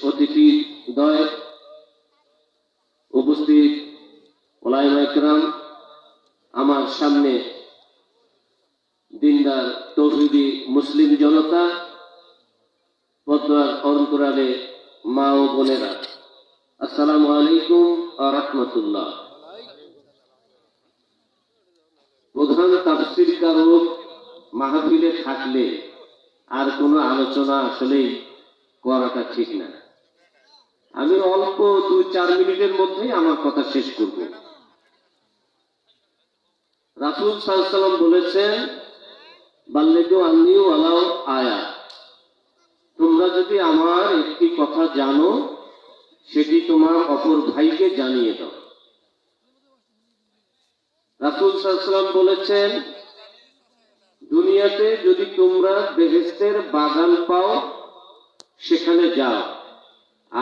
অতিথিদ্বয়, উপস্থিত ওলামায়ে কেরাম, আমার সামনে দিনদার তৌহিদি মুসলিম জনতা, পদ্মার অন্তরালে মা ও বোনেরা, আসসালামু আলাইকুম ওয়া রাহমাতুল্লাহ। প্রধান তাফসীরকারক মাহফিলে থাকলে আর কোনো আলোচনা আসলেই করাটা ঠিক না। আমি অল্প 2-4 মিনিটের মধ্যেই আমার কথা শেষ করব। রাসূল সাল্লাল্লাহু আলাইহি ওয়াসাল্লাম বলেছেন, বাল্লিগু আন্নী ওয়ালাউ আয়া, তোমরা যদি আমার একটি কথা জানো সেটি তোমার অপর ভাইকে জানিয়ে দাও। রাসূল সাল্লাল্লাহু আলাইহি ওয়াসাল্লাম বলেছেন, দুনিয়াতে যদি তোমরা বেহেশতের বাগান পাও সেখানে যাও,